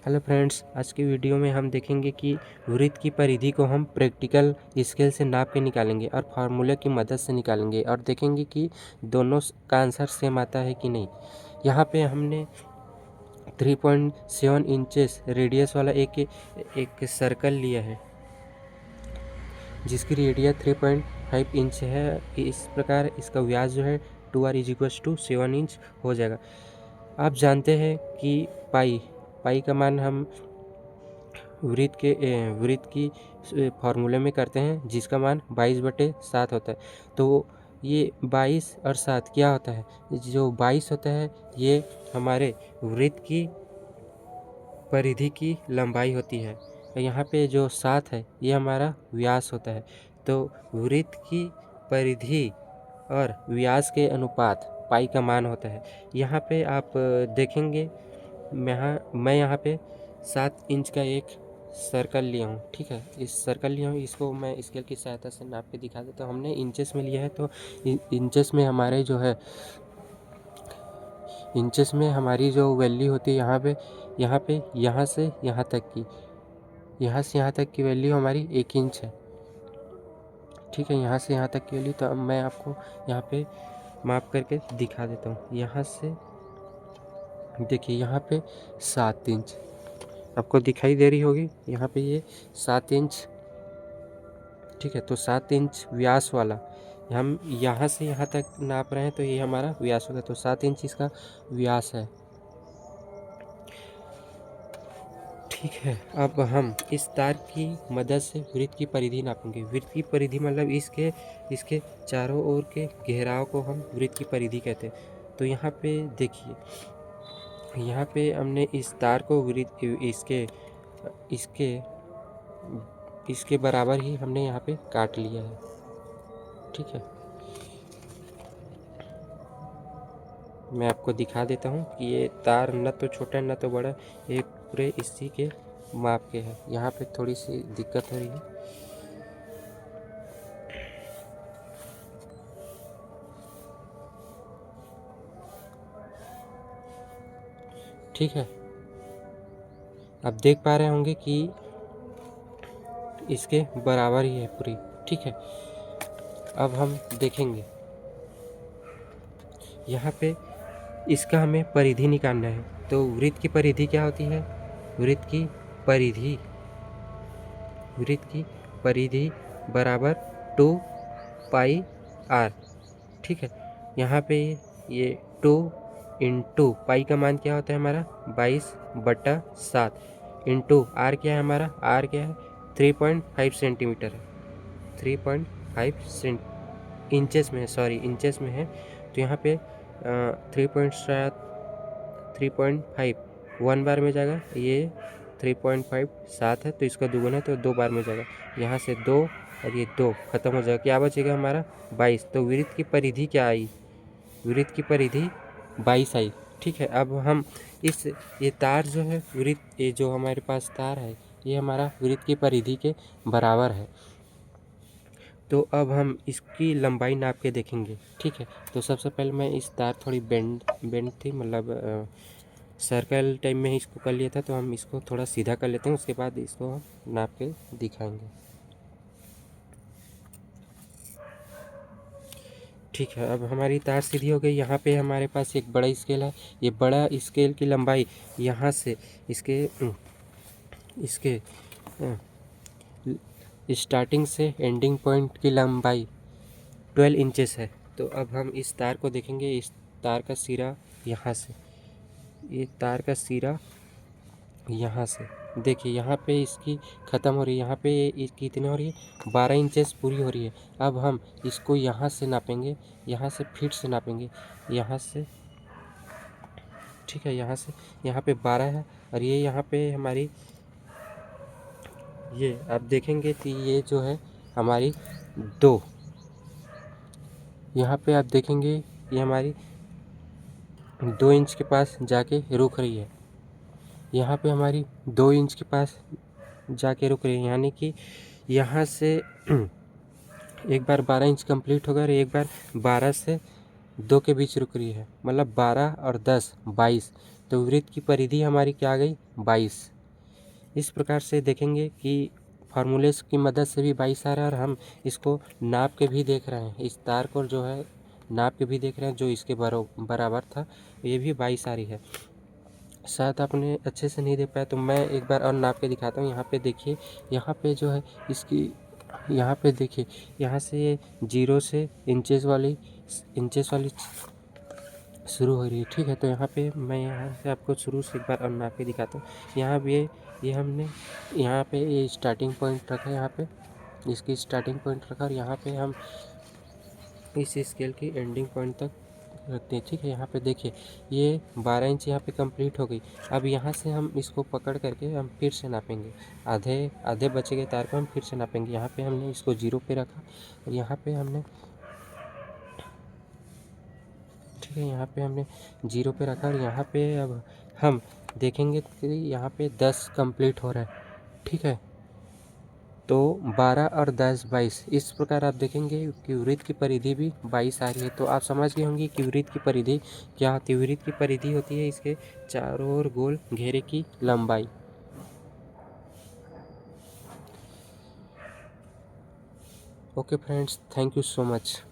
Hello friends, आज की video में हम देखेंगे कि वृत्त की परिधि को हम प्रैक्टिकल स्केल से नाप के निकालेंगे और फार्मूले की मदद से निकालेंगे और देखेंगे कि दोनों का आंसर सेम आता है कि नहीं। यहाँ पे हमने 3.7 इंचेस रेडियस वाला एक सर्कल लिया है जिसकी रेडियस 3.5 इंच है। इस प्रकार इसका व्यास जो है 2r = 7 इंच हो जाएगा। आप जानते हैं कि पाई का मान हम वृत्त की फार्मूले में करते हैं जिसका मान 22/7 होता है। तो ये 22 और 7 क्या होता है, जो 22 होता है ये हमारे वृत्त की परिधि की लंबाई होती है। यहाँ पे जो 7 है ये हमारा व्यास होता है। तो वृत्त की परिधि और व्यास के अनुपात पाई का मान होता है। यहाँ पे आप देखेंगे मैं यहाँ पे 7 इंच का एक सर्कल लिया हूँ। ठीक है, इस सर्कल लिया हूँ, इसको मैं स्केल की सहायता से नाप के दिखा देता हूँ। हमने इंचेस में लिया है तो इंचेस में हमारे जो है इंचेस में हमारी जो वैल्यू होती है यहाँ से यहाँ तक की वैल्यू हमारी 1 इंच है। ठीक है, यहाँ से यहाँ तक की वैल्यू। तो अब मैं आपको यहाँ पे माप करके दिखा देता हूँ। यहाँ से देखिए, यहाँ पे 7 इंच आपको दिखाई दे रही होगी। यहाँ पे ये 7 इंच, ठीक है। तो 7 इंच व्यास वाला हम यहाँ से यहाँ तक नाप रहे हैं तो ये हमारा व्यास होगा। तो 7 इंच इसका व्यास है। ठीक है, अब हम इस तार की मदद से वृत्त की परिधि नापेंगे। वृत्त की परिधि मतलब इसके चारों ओर के घेराव को हम वृत्त की परिधि कहते हैं। तो यहाँ पे देखिए, यहाँ पे हमने इस तार को वृत्त इसके बराबर ही हमने यहाँ पे काट लिया है। ठीक है, मैं आपको दिखा देता हूँ कि ये तार न तो छोटा न तो बड़ा, ये पूरे इसी के माप के है। यहाँ पे थोड़ी सी दिक्कत हो रही है। ठीक है, आप देख पा रहे होंगे कि इसके बराबर ही है पूरी। ठीक है, अब हम देखेंगे यहाँ पे इसका हमें परिधि निकालना है। तो वृत्त की परिधि क्या होती है? वृत्त की परिधि बराबर 2πr। ठीक है, यहाँ पे ये 2 इंटू पाई का मान क्या होता है हमारा 22/7 इंटू आर क्या है हमारा, आर क्या है 3.5 सेंटीमीटर है। 3.5 इंचेस में है, सॉरी इंचेस में है। तो यहाँ पे 3.5 1 बार में जाएगा, ये 3.5 7 है तो इसका दुगुना है तो 2 बार में जाएगा। यहाँ से 2 और ये 2 खत्म हो जाएगा, क्या बचेगा हमारा 22। तो वृत्त की परिधि क्या आई? वृत्त की परिधि 22 आई। ठीक है, अब हम ये तार जो है वृत्त, ये जो हमारे पास तार है ये हमारा वृत्त की परिधि के बराबर है। तो अब हम इसकी लंबाई नाप के देखेंगे। ठीक है, तो सबसे पहले मैं इस तार थोड़ी बेंड थी, मतलब सर्कल टाइप में ही इसको कर लिया था। तो हम इसको थोड़ा सीधा कर लेते हैं, उसके बाद इसको हम नाप के दिखाएंगे। ठीक है, अब हमारी तार सीधी हो गई। यहाँ पे हमारे पास एक बड़ा स्केल है। ये बड़ा स्केल की लंबाई यहाँ से इसके स्टार्टिंग से एंडिंग पॉइंट की लंबाई 12 इंचेस है। तो अब हम इस तार को देखेंगे। इस तार का सिरा यहाँ से, ये तार का सिरा यहाँ से देखिए, यहाँ पे इसकी ख़त्म हो रही है। यहाँ पे इसकी कितनी हो रही है 12 इंचेस पूरी हो रही है। अब हम इसको यहाँ से नापेंगे, यहाँ से फिट से नापेंगे, यहाँ से। ठीक है, यहाँ पे 12 है और ये यहाँ पे हमारी, ये आप देखेंगे कि ये जो है हमारी 2, यहाँ पे आप देखेंगे ये हमारी 2 इंच के पास जाके रुक रही है। यहाँ पे हमारी 2 इंच के पास जाके रुक रही है, यानी कि यहाँ से एक बार 12 इंच कंप्लीट होगा और एक बार 12 से 2 के बीच रुक रही है, मतलब 12 और 10 22। तो वृत्त की परिधि हमारी क्या आ गई 22। इस प्रकार से देखेंगे कि फार्मूले की मदद से भी 22 आ रहा है, और हम इसको नाप के भी देख रहे हैं, इस तार को जो है नाप के भी देख रहे हैं, जो इसके बराबर था, ये भी 22 आ रही है। शायद आपने अच्छे से नहीं देख पाया, तो मैं एक बार और नाप के दिखाता हूँ। यहाँ पे देखिए, यहाँ पे जो है इसकी, यहाँ पे देखिए, यहाँ से ये 0 से इंचेस वाली शुरू हो रही है, ठीक है। तो यहाँ पे मैं यहाँ से आपको शुरू से एक बार और नाप के दिखाता हूँ। यहाँ पे ये हमने यहाँ पे ये स्टार्टिंग पॉइंट रखा है, यहाँ पे इसकी स्टार्टिंग पॉइंट रखा, और यहाँ पे हम इस स्केल की एंडिंग पॉइंट तक रखते हैं, ठीक है। यहाँ पे देखिए, ये 12 इंच यहाँ पे कंप्लीट हो गई। अब यहाँ से हम इसको पकड़ करके हम फिर से नापेंगे, आधे बचे गए तार को हम फिर से नापेंगे। यहाँ पे हमने इसको 0 पे रखा, और यहाँ पे हमने, ठीक है, यहाँ पे हमने 0 पे रखा, और यहाँ पे अब हम देखेंगे कि यहाँ पे 10 कंप्लीट हो रहा है, ठीक है। तो 12 और 10 22, इस प्रकार आप देखेंगे कि वृत्त की परिधि भी 22 आ रही है। तो आप समझ गए होंगे कि वृत्त की परिधि क्या होती है। वृत्त की परिधि होती है इसके चारों ओर गोल घेरे की लंबाई। Okay friends, thank you so much.